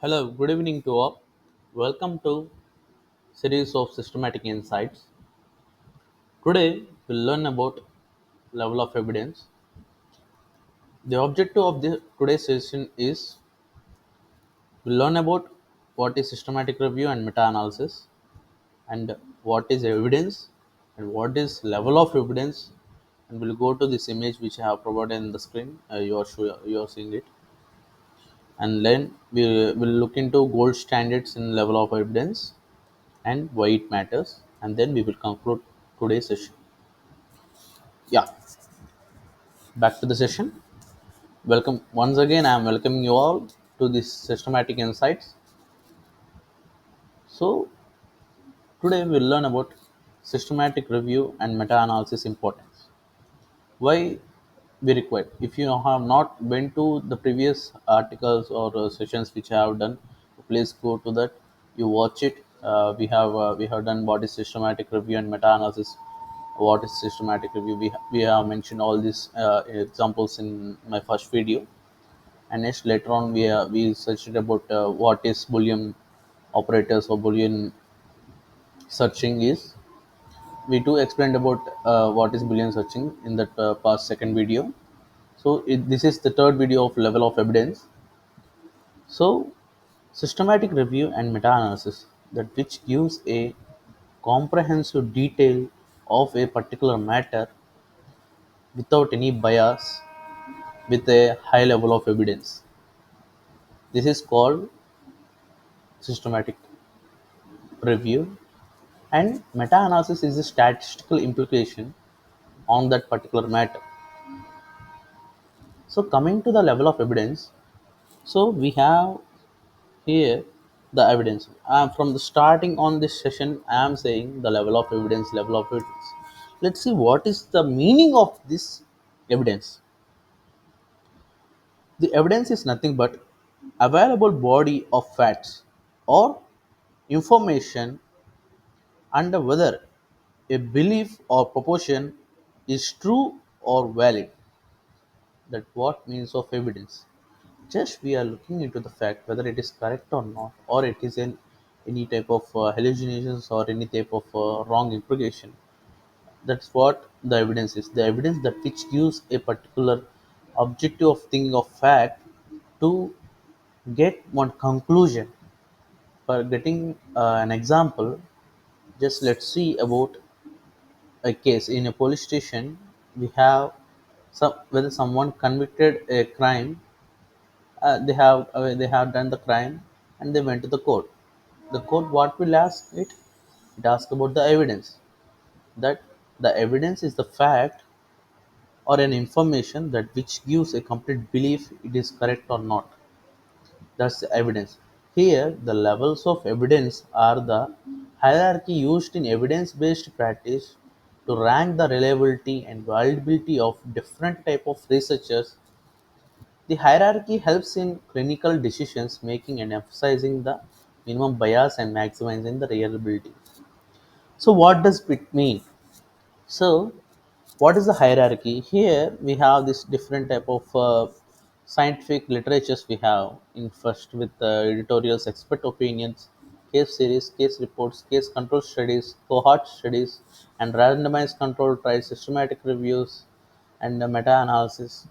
Hello, good evening to all. Welcome to series of systematic insights. Today we'll learn about level of evidence. The objective of today's session is we'll learn about what is systematic review and meta-analysis and what is evidence and what is level of evidence, and we'll go to this image which I have provided in the screen. You are seeing it, and then we will look into gold standards in level of evidence and why it matters, and then we will conclude today's session. Yeah, back to the session. Welcome once again. I am welcoming you all to this systematic insights. So today we'll learn about systematic review and meta-analysis importance. Why we require? If you have not been to the previous articles or sessions which I have done, please go to that. You watch it. We have done what is systematic review and meta-analysis. What is systematic review? We have mentioned all these examples in my first video, and next later on we searched about what is boolean operators or boolean searching is. We too explained about what is boolean searching in that past second video. So this is the third video of level of evidence. So systematic review and meta-analysis, that which gives a comprehensive detail of a particular matter without any bias, with a high level of evidence. This is called systematic review, and meta-analysis is a statistical implication on that particular matter. So coming to the level of evidence, so we have here the evidence. From the starting on this session, I am saying the level of evidence. Let's see what is the meaning of this evidence. The evidence is nothing but available body of facts or information, and whether a belief or proposition is true or valid. That what means of evidence. Just we are looking into the fact whether it is correct or not, or it is in any type of hallucinations or any type of wrong implication. That's what the evidence is. The evidence that which gives a particular objective of thinking of fact to get one conclusion. For getting an example, just let's see about a case in a police station. We have some whether someone convicted a crime. They have done the crime, and they went to the court. The court what will ask it? It asks about the evidence. That the evidence is the fact or an information that which gives a complete belief it is correct or not. That's the evidence. Here, the levels of evidence are the hierarchy used in evidence-based practice to rank the reliability and validity of different type of researchers. The hierarchy helps in clinical decisions making and emphasizing the minimum bias and maximizing the reliability. So, what does it mean? So, what is the hierarchy? Here we have this different type of scientific literatures we have. In first with editorials, expert opinions, case series, case reports, case control studies, cohort studies, and randomized controlled trials, systematic reviews, and meta-analysis.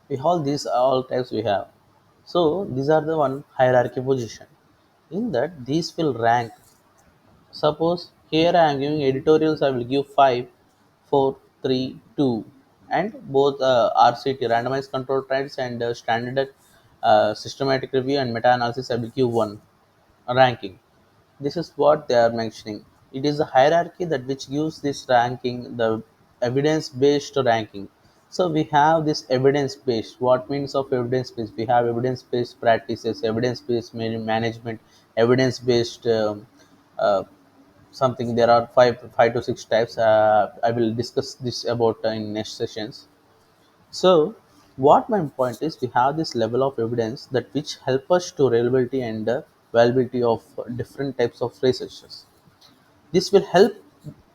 We all these all types we have. So these are the one hierarchy position. In that these will rank. Suppose here I am giving editorials, I will give 5, 4, 3, 2, and both RCT, randomized control trials, and standard systematic review and meta-analysis, I will give 1 ranking. This is what they are mentioning. It is the hierarchy that which gives this ranking, the evidence-based ranking. So we have this evidence-based. What means of evidence-based? We have evidence-based practices, evidence-based management, evidence-based something. There are five to six types. I will discuss this about in next sessions. So what my point is, we have this level of evidence that which help us to reliability and validity of different types of researches. This will help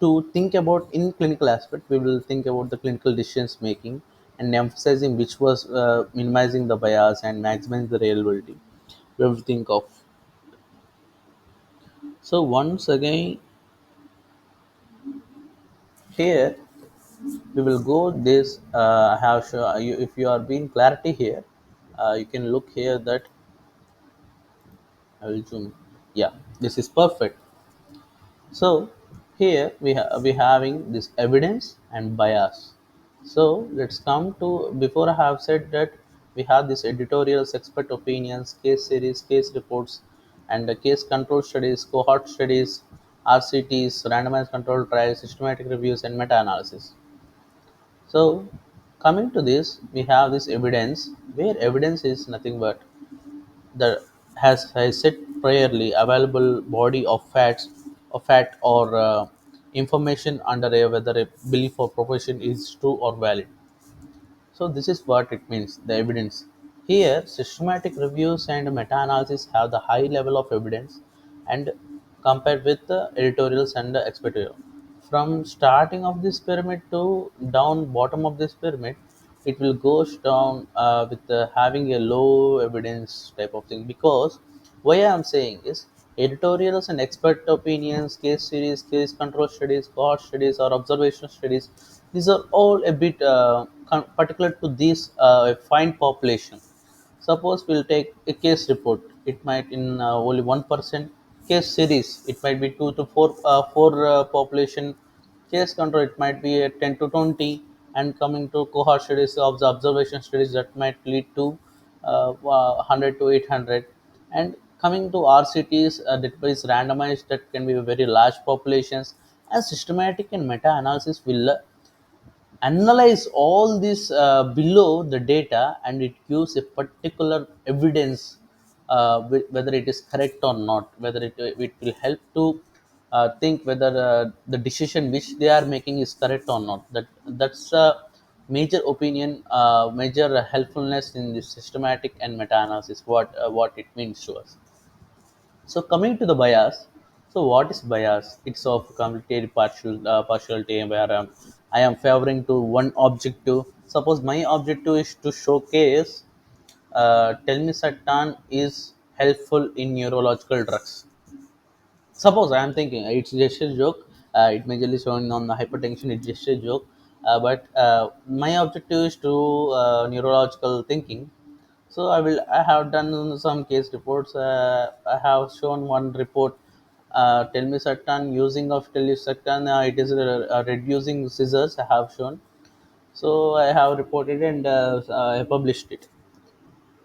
to think about in clinical aspect. We will think about the clinical decisions making and emphasizing which was minimizing the bias and maximizing the reliability. we will think of. So once again, here we will go this. I have you, if you are being clarity here, you can look here that I will zoom. Yeah, this is perfect. So here we having this evidence and bias. So let's come to, before I have said that we have this editorials, expert opinions, case series, case reports, and the case control studies, cohort studies, RCTs, randomized controlled trials, systematic reviews, and meta-analysis. So coming to this, we have this evidence, where evidence is nothing but the, has I said priorly, available body of facts of fact or information under a, whether a belief or proposition is true or valid. So this is what it means, the evidence. Here, systematic reviews and meta-analysis have the high level of evidence and compared with the editorials and the experitorial. From starting of this pyramid to down bottom of this pyramid, it will goes down with having a low evidence type of thing. Because why I am saying is editorials and expert opinions, case series, case control studies, cohort studies, or observational studies. These are all a bit particular to this fine population. Suppose we'll take a case report. It might in only 1% case series. It might be 2 to 4 population case control. It might be a 10 to 20, and coming to cohort studies of the observation studies that might lead to 100 to 800, and coming to RCTs that is randomized, that can be very large populations, and systematic and meta-analysis will analyze all this below the data, and it gives a particular evidence whether it is correct or not, whether it will help to think whether the decision which they are making is correct or not. That's a major opinion, major helpfulness in this systematic and meta-analysis, what it means to us. So coming to the bias, so what is bias? It's of complicated partiality where I am favoring to one objective. Suppose my objective is to showcase telmisartan is helpful in neurological drugs. Suppose I am thinking it's just a joke. It majorly showing on the hypertension. It's just a joke. But my objective is to neurological thinking. So I have done some case reports. I have shown one report. Tell me certain using of tell you certain it is reducing scissors. I have shown. So I have reported and I published it.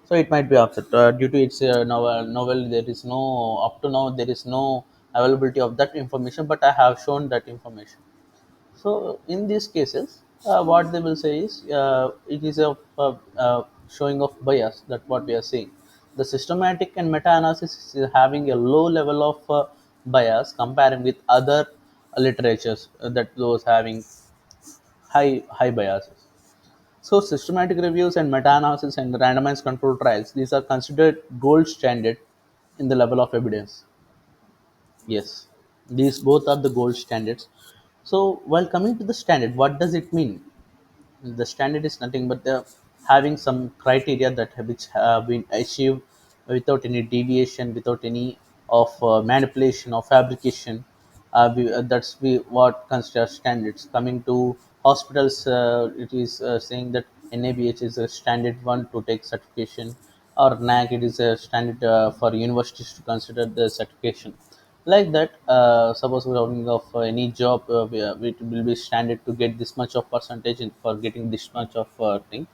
So it might be upset due to its novel. There is no, up to now there is no availability of that information, but I have shown that information. So in these cases, what they will say is it is a showing of bias, that what we are seeing. The systematic and meta-analysis is having a low level of bias comparing with other literatures that those having high biases. So systematic reviews and meta-analysis and randomized controlled trials, these are considered gold standard in the level of evidence. Yes, these both are the gold standards. So while coming to the standard, what does it mean? The standard is nothing but the having some criteria that which have been achieved without any deviation, without any of manipulation or fabrication. That's what considers standards. Coming to hospitals, it is saying that NABH is a standard one to take certification, or NAC it is a standard for universities to consider the certification. Like that, suppose we're talking of any job, it will be standard to get this much of percentage for getting this much of thing.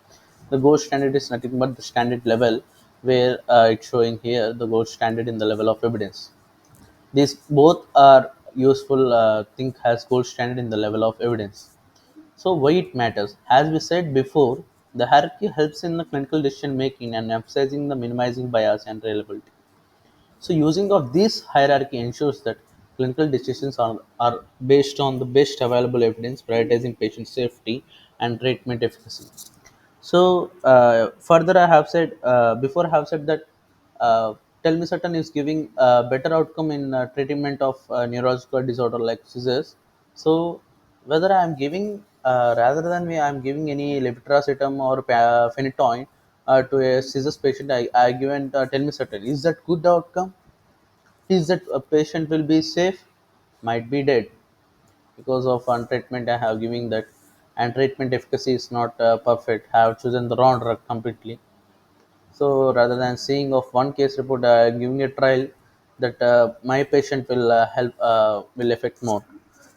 The gold standard is nothing but the standard level, where it's showing here the gold standard in the level of evidence. These both are useful. Think has gold standard in the level of evidence. So why it matters? As we said before, the hierarchy helps in the clinical decision making and emphasizing the minimizing bias and reliability. So using of this hierarchy ensures that clinical decisions are based on the best available evidence, prioritizing patient safety and treatment efficacy. So further, I have said before I have said that telmisartan is giving better outcome in treatment of neurological disorder like seizures. So whether I am giving rather than me, I am giving any levetiracetam or phenytoin, to a seizures patient, I given tell me certain, is that good outcome? Is that a patient will be safe? Might be dead because of untreatment. I have given that, and treatment efficacy is not perfect. Have chosen the wrong drug completely. So rather than seeing of one case report, giving a trial that my patient will help will affect more.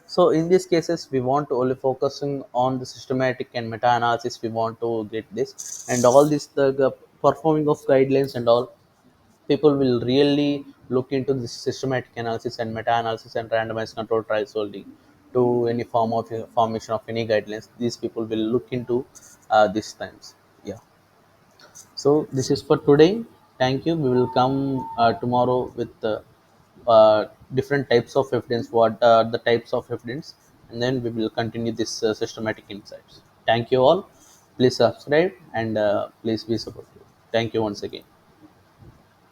So in these cases, we want to only focusing on the systematic and meta-analysis. We want to get this and all this the performing of guidelines and all. People will really look into this systematic analysis and meta-analysis and randomized control trials only to any form of formation of any guidelines. These people will look into these times. Yeah. So this is for today. Thank you. We will come tomorrow with different types of evidence. What are the types of evidence, and then we will continue this systematic insights. Thank you all. Please subscribe and please be supportive. Thank you once again.